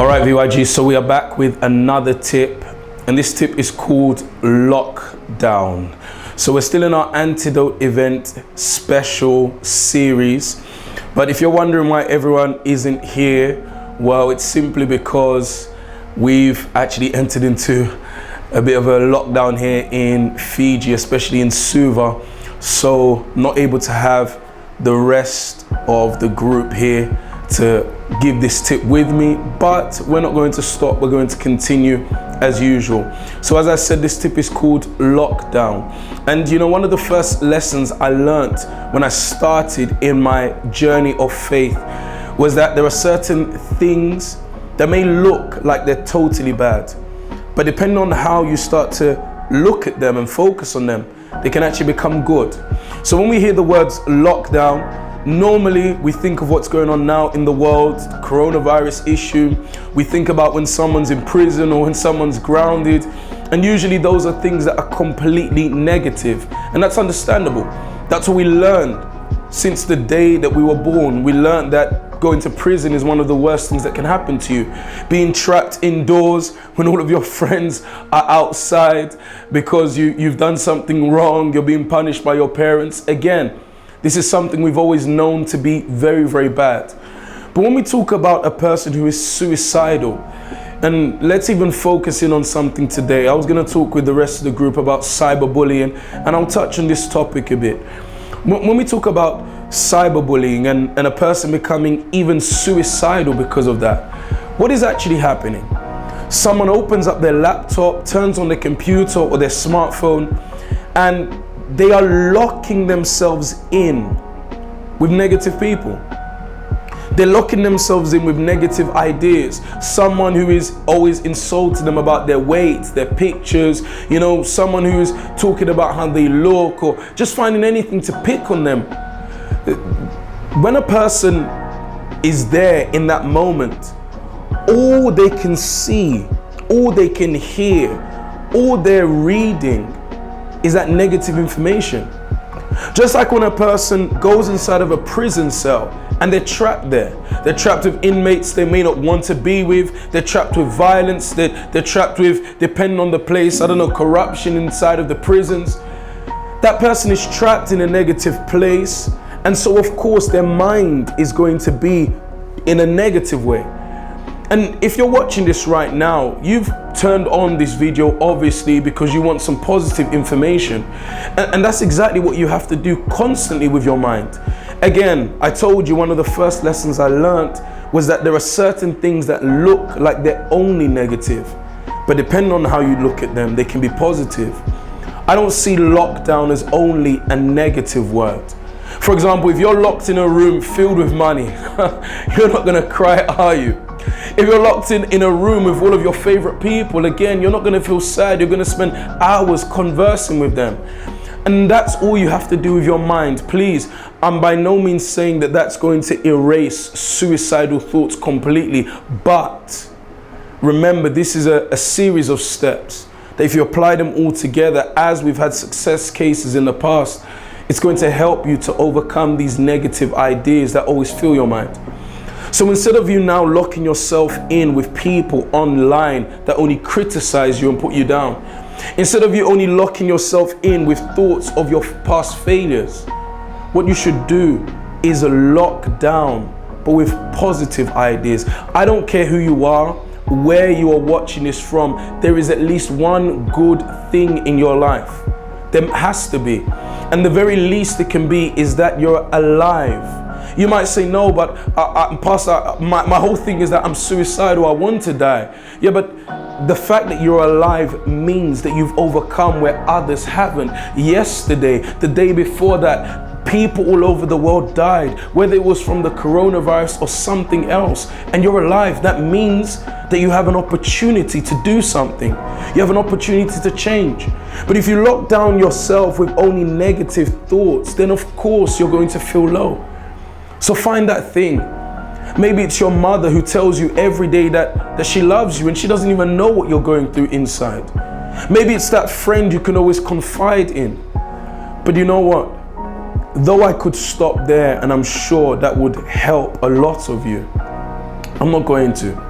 Alright VYG, so we are back with another tip, and this tip is called Lockdown. So we're still in our Antidote event special series, but if you're wondering why everyone isn't here, well, it's simply because we've actually entered into a bit of a lockdown here in Fiji, especially in Suva, so not able to have the rest of the group here to give this tip with me, but we're not going to stop. We're going to continue as usual. So as I said, this tip is called Lockdown. And you know, one of the first lessons I learned when I started in my journey of faith was that there are certain things that may look like they're totally bad, but depending on how you start to look at them and focus on them, they can actually become good. So when we hear the words lockdown, normally we think of what's going on now in the world, the coronavirus issue. We think about when someone's in prison or when someone's grounded, and usually those are things that are completely negative, and that's understandable. That's what we learned since the day that we were born. We learned that going to prison is one of the worst things that can happen to you. Being trapped indoors when all of your friends are outside because you've done something wrong, you're being punished by your parents. Again, this is something we've always known to be very, very bad. But when we talk about a person who is suicidal, and let's even focus in on something today. I was going to talk with the rest of the group about cyberbullying, and I'll touch on this topic a bit. When we talk about cyberbullying and a person becoming even suicidal because of that, what is actually happening? Someone opens up their laptop, turns on their computer or their smartphone, and they are locking themselves in with negative people. They're locking themselves in with negative ideas. Someone who is always insulting them about their weight, their pictures, you know, someone who is talking about how they look, or just finding anything to pick on them. When a person is there in that moment, all they can see, all they can hear, all they're reading is that negative information. Just like when a person goes inside of a prison cell and they're trapped there. They're trapped with inmates they may not want to be with. They're trapped with violence. They're trapped with, depending on the place, I don't know, corruption inside of the prisons. That person is trapped in a negative place. And so of course their mind is going to be in a negative way. And if you're watching this right now, you've turned on this video obviously because you want some positive information. And that's exactly what you have to do constantly with your mind. Again, I told you one of the first lessons I learned was that there are certain things that look like they're only negative, but depending on how you look at them, they can be positive. I don't see lockdown as only a negative word. For example, if you're locked in a room filled with money, you're not gonna cry, are you? If you're locked in a room with all of your favorite people, again, you're not going to feel sad. You're going to spend hours conversing with them. And that's all you have to do with your mind. Please, I'm by no means saying that that's going to erase suicidal thoughts completely. But remember, this is a series of steps that if you apply them all together, as we've had success cases in the past, it's going to help you to overcome these negative ideas that always fill your mind. So instead of you now locking yourself in with people online that only criticize you and put you down, instead of you only locking yourself in with thoughts of your past failures, what you should do is lock down, but with positive ideas. I don't care who you are, where you are watching this from, there is at least one good thing in your life. There has to be. And the very least it can be is that you're alive. You might say, no, but Pastor, my whole thing is that I'm suicidal, I want to die. Yeah, but the fact that you're alive means that you've overcome where others haven't. Yesterday, the day before that, people all over the world died, whether it was from the coronavirus or something else, and you're alive. That means that you have an opportunity to do something. You have an opportunity to change. But if you lock down yourself with only negative thoughts, then of course you're going to feel low. So find that thing. Maybe it's your mother who tells you every day that she loves you and she doesn't even know what you're going through inside. Maybe it's that friend you can always confide in. But you know what? Though I could stop there, and I'm sure that would help a lot of you, I'm not going to.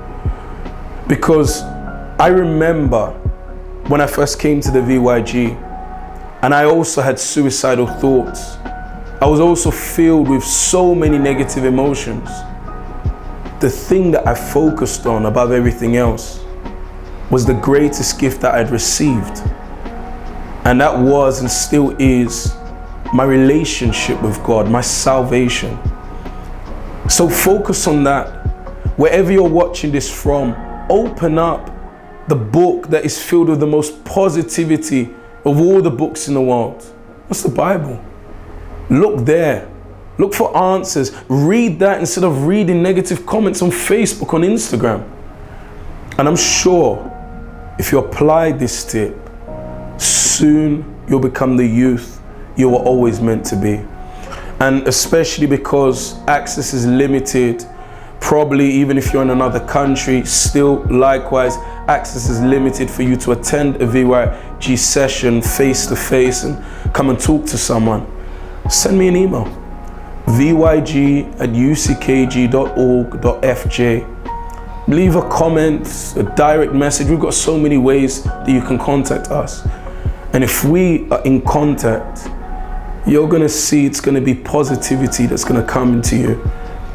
Because I remember when I first came to the VYG, and I also had suicidal thoughts. I was also filled with so many negative emotions. The thing that I focused on above everything else was the greatest gift that I'd received. And that was and still is my relationship with God, my salvation. So focus on that. Wherever you're watching this from, open up the book that is filled with the most positivity of all the books in the world. What's the Bible? Look there. Look for answers. Read that instead of reading negative comments on Facebook, on Instagram. And I'm sure if you apply this tip, soon you'll become the youth you were always meant to be. And especially because access is limited, probably even if you're in another country, still likewise, access is limited for you to attend a VYG session face to face and come and talk to someone. Send me an email, vyg@uckg.org.fj. Leave a comment, a direct message. We've got so many ways that you can contact us. And if we are in contact, you're going to see it's going to be positivity that's going to come into you.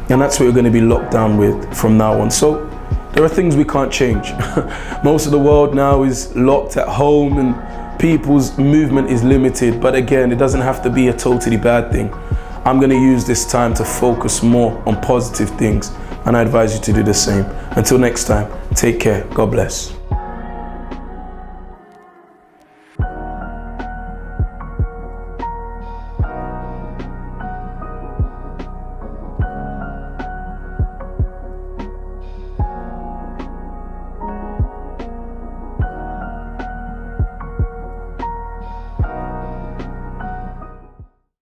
And that's what you're going to be locked down with from now on. So there are things we can't change. Most of the world now is locked at home and people's movement is limited. But again, it doesn't have to be a totally bad thing. I'm going to use this time to focus more on positive things. And I advise you to do the same. Until next time, take care. God bless.